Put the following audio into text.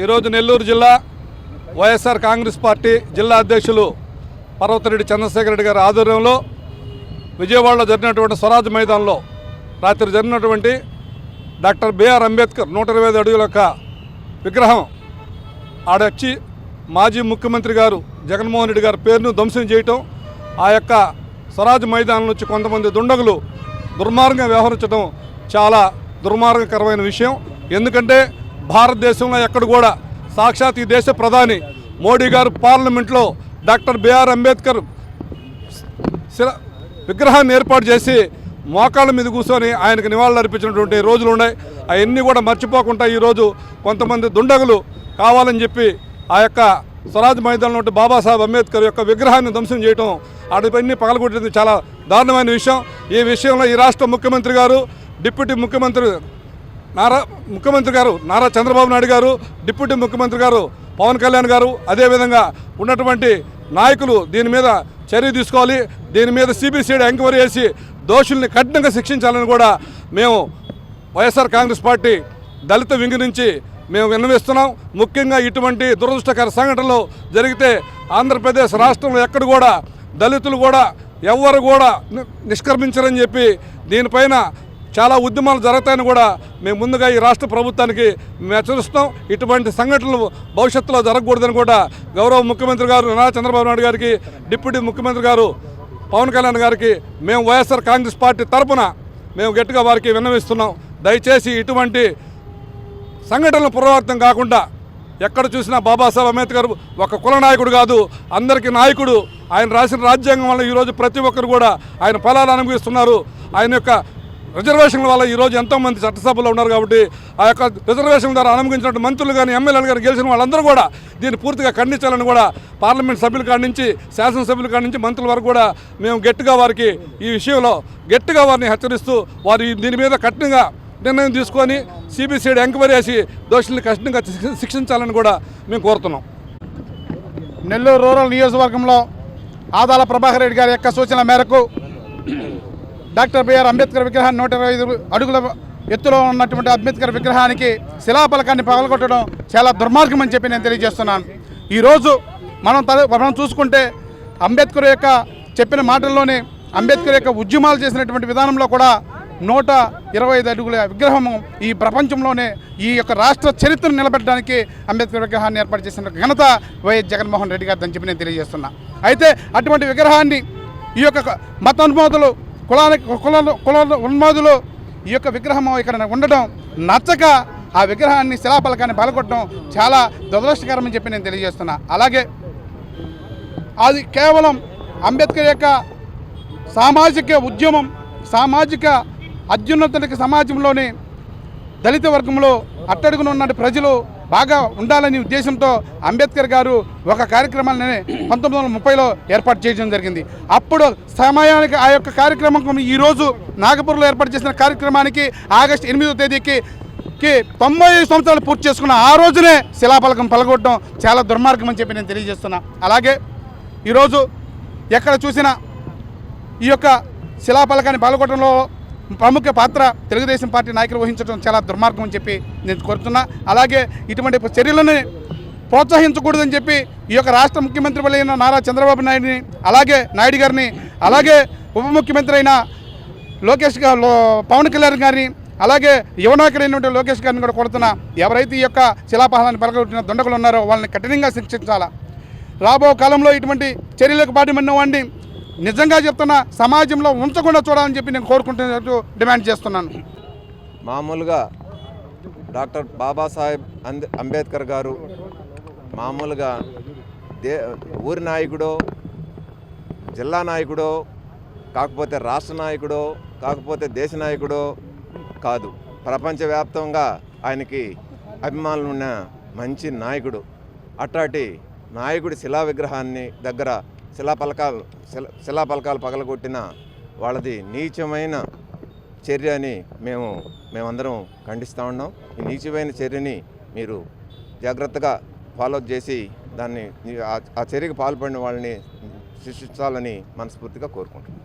ఈరోజు నెల్లూరు జిల్లా వైఎస్ఆర్ కాంగ్రెస్ పార్టీ జిల్లా అధ్యక్షులు పర్వతిరెడ్డి చంద్రశేఖర్ రెడ్డి గారి ఆధ్వర్యంలో విజయవాడలో జరిగినటువంటి స్వరాజ్ మైదానంలో రాత్రి జరిగినటువంటి డాక్టర్ బిఆర్ అంబేద్కర్ 125 అడుగుల యొక్క విగ్రహం ఆడొచ్చి మాజీ ముఖ్యమంత్రి గారు జగన్మోహన్ రెడ్డి గారి పేరును ధ్వంసం చేయటం, ఆ యొక్క స్వరాజ్ మైదానం నుంచి కొంతమంది దుండగులు దుర్మార్గంగా వ్యవహరించడం చాలా దుర్మార్గకరమైన విషయం. ఎందుకంటే భారతదేశంలో ఎక్కడ కూడా సాక్షాత్ ఈ దేశ ప్రధాని మోడీ గారు పార్లమెంట్లో డాక్టర్ బిఆర్ అంబేద్కర్ విగ్రహాన్ని ఏర్పాటు చేసి మోకాళ్ళ మీద కూర్చొని ఆయనకు నివాళులు అర్పించినటువంటి రోజులు ఉన్నాయి. అవన్నీ కూడా మర్చిపోకుండా ఈరోజు కొంతమంది దుండగులు కావాలని చెప్పి ఆ యొక్క స్వరాజ్ మైదానంలో ఉంటే బాబాసాహెబ్ అంబేద్కర్ యొక్క విగ్రహాన్ని ధ్వంసం చేయటం, అటుపన్నీ పగలగొట్టేది చాలా దారుణమైన విషయం. ఈ విషయంలో ఈ రాష్ట్ర ముఖ్యమంత్రి గారు, డిప్యూటీ ముఖ్యమంత్రి గారు నారా చంద్రబాబు నాయుడు గారు, డిప్యూటీ ముఖ్యమంత్రి గారు పవన్ కళ్యాణ్ గారు, అదేవిధంగా ఉన్నటువంటి నాయకులు దీని మీద చర్య తీసుకోవాలి. దీని మీద సిబిసిఐడి ఎంక్వైరీ చేసి దోషుల్ని కఠినంగా శిక్షించాలని కూడా మేము వైఎస్ఆర్ కాంగ్రెస్ పార్టీ దళిత వింగ్ నుంచి మేము విన్నవిస్తున్నాం. ముఖ్యంగా ఇటువంటి దురదృష్టకర సంఘటనలు జరిగితే ఆంధ్రప్రదేశ్ రాష్ట్రంలో ఎక్కడ కూడా దళితులు కూడా ఎవ్వరు కూడా నిష్క్రమించరని చెప్పి దీనిపైన చాలా ఉద్యమాలు జరుగుతాయని కూడా మేము ముందుగా ఈ రాష్ట్ర ప్రభుత్వానికి మేము హెచ్చరిస్తాం. ఇటువంటి సంఘటనలు భవిష్యత్తులో జరగకూడదని కూడా గౌరవ ముఖ్యమంత్రి గారు నారా చంద్రబాబు నాయుడు గారికి, డిప్యూటీ ముఖ్యమంత్రి గారు పవన్ కళ్యాణ్ గారికి మేము వైఎస్ఆర్ కాంగ్రెస్ పార్టీ తరఫున మేము గట్టిగా వారికి విన్నవిస్తున్నాం. దయచేసి ఇటువంటి సంఘటనలు పునరావృతం కాకుండా ఎక్కడ చూసినా బాబాసాహెబ్ అంబేద్కర్ ఒక కుల నాయకుడు కాదు, అందరికీ నాయకుడు. ఆయన రాసిన రాజ్యాంగం వల్ల ఈరోజు ప్రతి ఒక్కరు కూడా ఆయన ఫలాలు అనుభవిస్తున్నారు. ఆయన యొక్క రిజర్వేషన్ల వల్ల ఈరోజు ఎంతోమంది చట్టసభలో ఉన్నారు. కాబట్టి ఆ యొక్క రిజర్వేషన్ ద్వారా అనుమతించిన మంత్రులు కానీ ఎమ్మెల్యేలు కానీ గెలిచిన వాళ్ళందరూ కూడా దీన్ని పూర్తిగా ఖండించాలని కూడా పార్లమెంట్ సభ్యుల కాడి నుంచి శాసనసభ్యుల కాడి నుంచి మంత్రుల వరకు కూడా మేము గట్టిగా వారికి ఈ విషయంలో గట్టిగా వారిని హెచ్చరిస్తూ వారి దీని మీద కఠినంగా నిర్ణయం తీసుకొని సిబిసిఐడి ఎంక్వైరీ చేసి దోషుల్ని కఠినంగా శిక్షించాలని కూడా మేము కోరుతున్నాం. నెల్లూరు రూరల్ నియోజకవర్గంలో ఆదాల ప్రభాకర్ రెడ్డి గారి యొక్క సూచనల మేరకు డాక్టర్ బిఆర్ అంబేద్కర్ విగ్రహాన్ని 125 అడుగుల ఎత్తులో ఉన్నటువంటి అంబేద్కర్ విగ్రహానికి శిలాఫలకాన్ని పగలగొట్టడం చాలా దుర్మార్గం అని చెప్పి నేను తెలియజేస్తున్నాను. ఈరోజు మనం చూసుకుంటే అంబేద్కర్ యొక్క చెప్పిన మాటల్లోనే అంబేద్కర్ యొక్క ఉద్యమాలు చేసినటువంటి విధానంలో కూడా 125 అడుగుల విగ్రహము ఈ ప్రపంచంలోనే ఈ యొక్క రాష్ట్ర చరిత్రను నిలబెట్టడానికి అంబేద్కర్ విగ్రహాన్ని ఏర్పాటు చేసిన ఘనత వైఎస్ జగన్మోహన్ రెడ్డి గారు అని చెప్పి నేను తెలియజేస్తున్నా. అయితే అటువంటి విగ్రహాన్ని ఈ యొక్క మతోన్మాదులు కుల ఉన్మాదులు ఈ యొక్క విగ్రహం ఇక్కడ ఉండడం నచ్చక ఆ విగ్రహాన్ని శిలాఫలకాన్ని పగలగొట్టడం చాలా దురదృష్టకరమని చెప్పి నేను తెలియజేస్తున్నా. అలాగే అది కేవలం అంబేద్కర్ యొక్క సామాజిక ఉద్యమం, సామాజిక అత్యున్నత సమాజంలోని దళిత వర్గంలో అట్టడుగున ఉన్న ప్రజలు బాగా ఉండాలనే ఉద్దేశంతో అంబేద్కర్ గారు ఒక కార్యక్రమాన్ని 1930లో ఏర్పాటు చేయడం జరిగింది. అప్పుడు సమయానికి ఆ యొక్క కార్యక్రమం ఈరోజు నాగపూర్లో ఏర్పాటు చేసిన కార్యక్రమానికి ఆగస్టు 8వ తేదీకి 95 సంవత్సరాలు పూర్తి చేసుకున్న ఆ రోజునే శిలాఫలకం పలగొట్టడం చాలా దుర్మార్గం అని చెప్పి నేను తెలియజేస్తున్నా. అలాగే ఈరోజు ఎక్కడ చూసినా ఈ యొక్క శిలాఫలకాన్ని పలగొట్టడంలో ప్రముఖ పాత్ర తెలుగుదేశం పార్టీ నాయకులు వహించడం చాలా దుర్మార్గం అని చెప్పి నేను కోరుతున్నా. అలాగే ఇటువంటి చర్యలను ప్రోత్సహించకూడదని చెప్పి ఈ యొక్క రాష్ట్ర ముఖ్యమంత్రి అయిన నారా చంద్రబాబు నాయుడిని, అలాగే నాయుడు గారిని, అలాగే ఉప ముఖ్యమంత్రి అయిన పవన్ కళ్యాణ్ గారిని, అలాగే యువనాయకుడైనటువంటి లోకేష్ గారిని కూడా కోరుతున్నా. ఎవరైతే ఈ యొక్క శిలాఫలకాన్ని పలగొట్టిన దుండగులు ఉన్నారో వాళ్ళని కఠినంగా శిక్షించాలా. రాబో కాలంలో ఇటువంటి చర్యలకు పాటుపడిన వాడిని నిజంగా చెప్తున్నా సమాజంలో ఉంచకుండా చూడాలని చెప్పి నేను కోరుకుంటున్నట్టు డిమాండ్ చేస్తున్నాను. మామూలుగా డాక్టర్ బాబాసాహెబ్ అంబేద్కర్ గారు మామూలుగా ఊరి నాయకుడో, జిల్లా నాయకుడో, కాకపోతే రాష్ట్ర నాయకుడో, కాకపోతే దేశ నాయకుడో కాదు, ప్రపంచవ్యాప్తంగా ఆయనకి అభిమానులు ఉన్న మంచి నాయకుడు. అట్లాంటి నాయకుడి శిలా విగ్రహాన్ని దగ్గర శిలాఫలకాలు పగలగొట్టిన వాళ్ళది నీచమైన చర్య అని మేమందరం ఖండిస్తూ ఉన్నాం. ఈ నీచమైన చర్యని మీరు జాగ్రత్తగా ఫాలో చేసి దాన్ని ఆ చర్యకు పాల్పడిన వాళ్ళని శిక్షించాలని మనస్ఫూర్తిగా కోరుకుంటున్నాం.